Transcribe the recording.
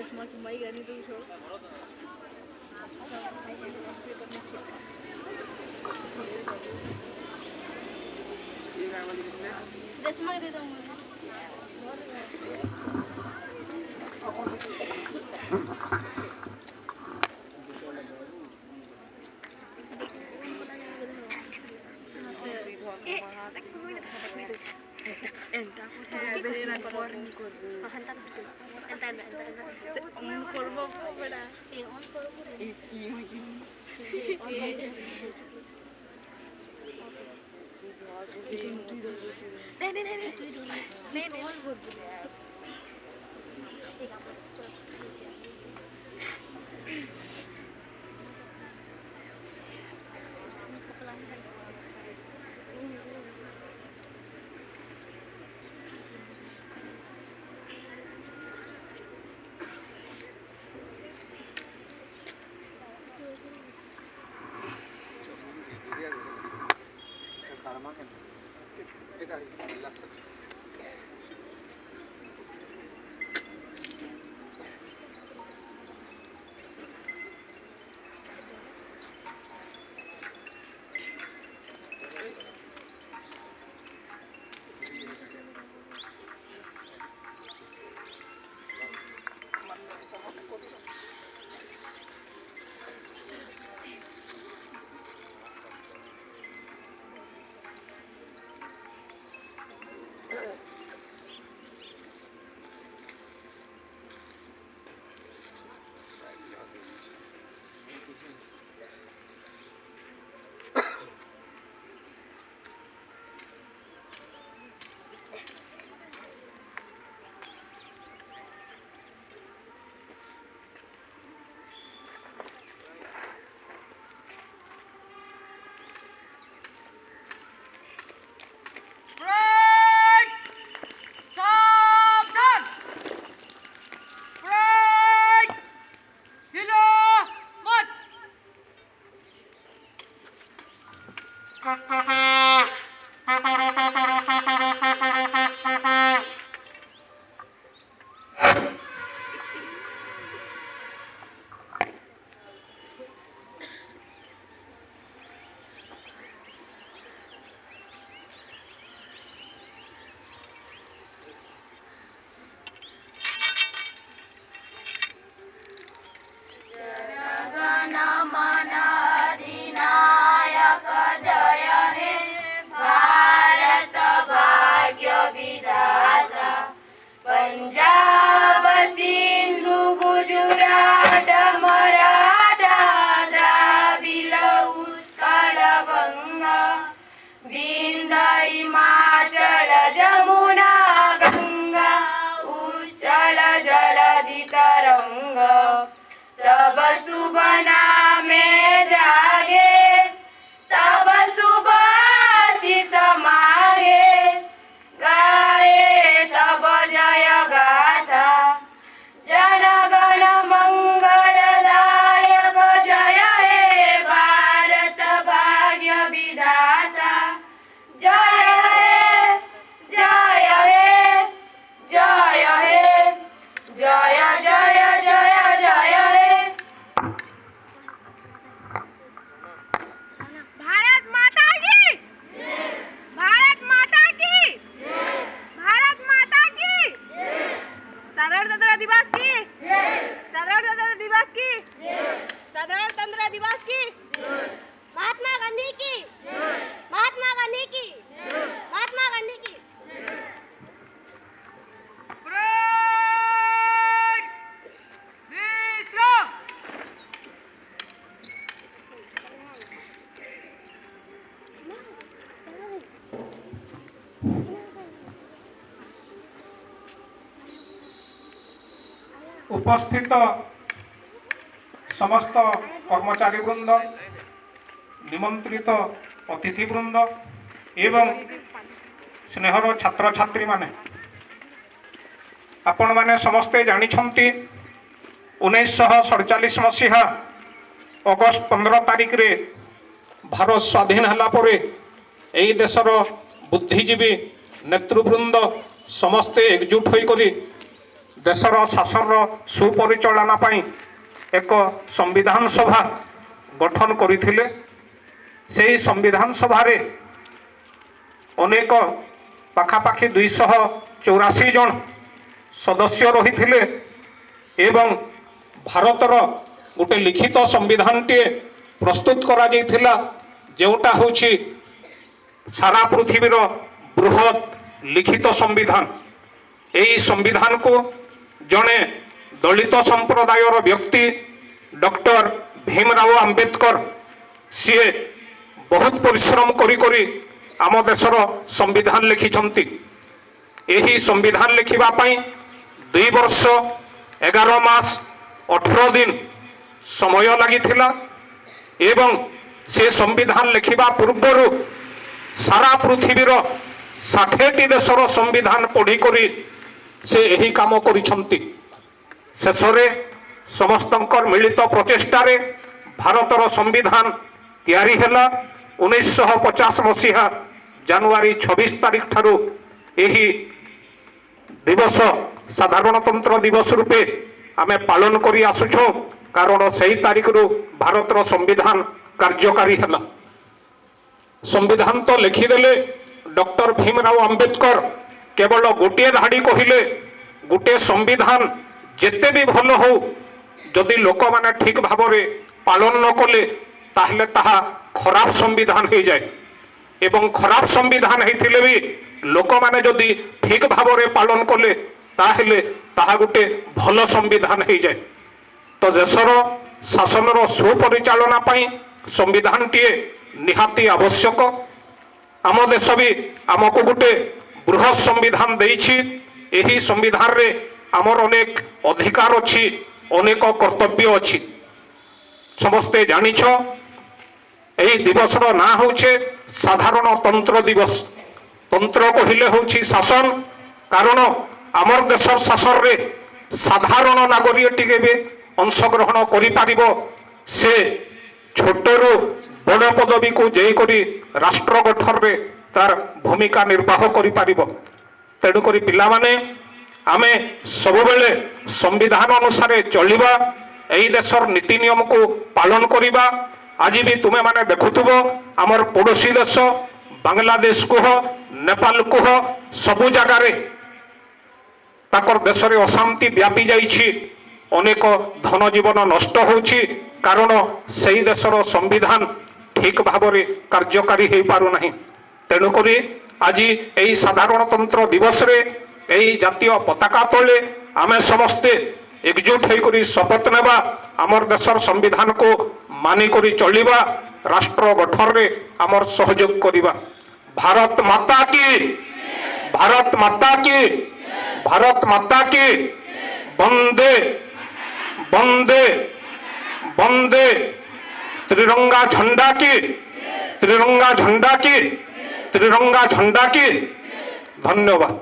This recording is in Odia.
semakin baik kan itu show. Udah semangat itu Punjab Sindhu Gujarat Maratha Dravid Utkal बंगा विंध्य हिमाचल जमुना गंगा उच्चल जलधि तरंग तब शुभ नामे जागे तब शुभ आशीष मागे गाये तब जय गाथा जन गण मंगलदायक जय हे भारत भाग्य विधाता जय हे जय हे जय हे जय जय जय जय हे। भारत माता की भारत माता की भारत माता की साधारणतंत्र दिवस की साधारणतंत्र दिवस की साधारणतंत्र दिवस की महात्मा गांधी की महात्मा गांधी की महात्मा गांधी की उपस्थित समस्त कर्मचारी वृंद निमंत्रित अतिथि वृंद एवं स्नेहर छात्र छात्री माने आपण माने समस्ते जानिछंती 1947 मसीहा अगस्त 15 तारिख रे भारत स्वाधीन हला परे एई देशर बुद्धिजीवी ନେତୃବୃନ୍ଦ ସମସ୍ତେ ଏକଜୁଟ ହୋଇକରି ଦେଶର ଶାସନର ସୁପରିଚାଳନା ପାଇଁ ଏକ ସମ୍ବିଧାନ ସଭା ଗଠନ କରିଥିଲେ। ସେହି ସମ୍ବିଧାନ ସଭାରେ ଅନେକ ପାଖାପାଖି 284 ଜଣ ସଦସ୍ୟ ରହିଥିଲେ ଏବଂ ଭାରତର ଗୋଟେ ଲିଖିତ ସମ୍ବିଧାନଟିଏ ପ୍ରସ୍ତୁତ କରାଯାଇଥିଲା, ଯେଉଁଟା ହେଉଛି ସାରା ପୃଥିବୀର ବୃହତ୍ ଲିଖିତ ସମ୍ବିଧାନ। ଏହି ସମ୍ବିଧାନକୁ ଜଣେ ଦଳିତ ସମ୍ପ୍ରଦାୟର ବ୍ୟକ୍ତି ଡକ୍ଟର ଭୀମରାଓ ଆମ୍ବେଦକର ସିଏ ବହୁତ ପରିଶ୍ରମ କରି ଆମ ଦେଶର ସମ୍ବିଧାନ ଲେଖିଛନ୍ତି। ଏହି ସମ୍ବିଧାନ ଲେଖିବା ପାଇଁ 2 ବର୍ଷ 11 ମାସ 18 ଦିନ ସମୟ ଲାଗିଥିଲା ଏବଂ ସେ ସମ୍ବିଧାନ ଲେଖିବା ପୂର୍ବରୁ ସାରା ପୃଥିବୀର 60ଟି ଦେଶର ସମ୍ବିଧାନ ପଢ଼ିକରି ସେ ଏହି କାମ କରିଛନ୍ତି। ଶେଷରେ ସମସ୍ତଙ୍କର ମିଳିତ ପ୍ରଚେଷ୍ଟାରେ ଭାରତର ସମ୍ବିଧାନ ତିଆରି ହେଲା। 1950 ମସିହା ଜାନୁଆରୀ 26 ତାରିଖ ଠାରୁ ଏହି ଦିବସ ସାଧାରଣତନ୍ତ୍ର ଦିବସ ରୂପେ ଆମେ ପାଳନ କରି ଆସୁଛୁ, କାରଣ ସେହି ତାରିଖରୁ ଭାରତର ସମ୍ବିଧାନ କାର୍ଯ୍ୟକାରୀ ହେଲା। ସମ୍ବିଧାନ ତ ଲେଖିଦେଲେ ଡକ୍ଟର ଭୀମରାଓ ଆମ୍ବେଦକର କେବଳ ଗୋଟିଏ ଧାଡ଼ି କହିଲେ, ଗୋଟିଏ ସମ୍ବିଧାନ ଯେତେ ବି ଭଲ ହଉ ଯଦି ଲୋକମାନେ ଠିକ୍ ଭାବରେ ପାଳନ ନ କଲେ ତାହେଲେ ତାହା ଖରାପ ସମ୍ବିଧାନ ହୋଇଯାଏ ଏବଂ ଖରାପ ସମ୍ବିଧାନ ହେଇଥିଲେ ବି ଲୋକମାନେ ଯଦି ଠିକ୍ ଭାବରେ ପାଳନ କଲେ ତାହେଲେ ତାହା ଗୋଟେ ଭଲ ସମ୍ବିଧାନ ହେଇଯାଏ। ତ ଦେଶର ଶାସନର ସୁପରିଚାଳନା ପାଇଁ ସମ୍ବିଧାନଟିଏ ନିହାତି ଆବଶ୍ୟକ। ଆମ ଦେଶ ବି ଆମକୁ ଗୋଟେ ବୃହତ୍ ସମ୍ବିଧାନ ଦେଇଛି। ଏହି ସମ୍ବିଧାନରେ ଆମର ଅନେକ ଅଧିକାର ଅଛି, ଅନେକ କର୍ତ୍ତବ୍ୟ ଅଛି। ସମସ୍ତେ ଜାଣିଛ ଏହି ଦିବସର ନାଁ ହେଉଛି ସାଧାରଣତନ୍ତ୍ର ଦିବସ। ତନ୍ତ୍ର କହିଲେ ହେଉଛି ଶାସନ, କାରଣ ଆମର ଦେଶର ଶାସନରେ ସାଧାରଣ ନାଗରିକ ଟିକେ ବି ଅଂଶଗ୍ରହଣ କରିପାରିବ। ସେ ଛୋଟରୁ ବଡ଼ ପଦବୀକୁ ଯାଇକରି ରାଷ୍ଟ୍ର ଗଠନରେ ତାର ଭୂମିକା ନିର୍ବାହ କରିପାରିବ। ତେଣୁକରି ପିଲାମାନେ ଆମେ ସବୁବେଳେ ସମ୍ବିଧାନ ଅନୁସାରେ ଚଳିବା, ଏହି ଦେଶର ନୀତି ନିୟମକୁ ପାଳନ କରିବା। ଆଜି ବି ତୁମେମାନେ ଦେଖୁଥିବ ଆମର ପଡ଼ୋଶୀ ଦେଶ ବାଂଲାଦେଶ କୁହ, ନେପାଳ କୁହ, ସବୁ ଜାଗାରେ ତାଙ୍କର ଦେଶରେ ଅଶାନ୍ତି ବ୍ୟାପି ଯାଇଛି, ଅନେକ ଧନ ଜୀବନ ନଷ୍ଟ ହେଉଛି, କାରଣ ସେହି ଦେଶର ସମ୍ବିଧାନ ଠିକ୍ ଭାବରେ କାର୍ଯ୍ୟକାରୀ ହୋଇପାରୁନାହିଁ। ତେଣୁକରି ଆଜି ଏହି ସାଧାରଣତନ୍ତ୍ର ଦିବସରେ ଏହି ଜାତୀୟ ପତାକା ତଳେ ଆମେ ସମସ୍ତେ ଏକଜୁଟ ହୋଇକରି ଶପଥ ନେବା, ଆମର ଦେଶର ସମ୍ବିଧାନକୁ ମାନିକରି ଚଳିବା, ରାଷ୍ଟ୍ର ଗଠନରେ ଆମର ସହଯୋଗ କରିବା। ଭାରତ ମାତା କି, ଭାରତ ମାତା କି, ଭାରତ ମାତା କି, ବନ୍ଦେ ବନ୍ଦେ ବନ୍ଦे, त्रिरंगा झंडा की, त्रिरंगा झंडा की, त्रिरंगा झंडा की। धन्यवाद।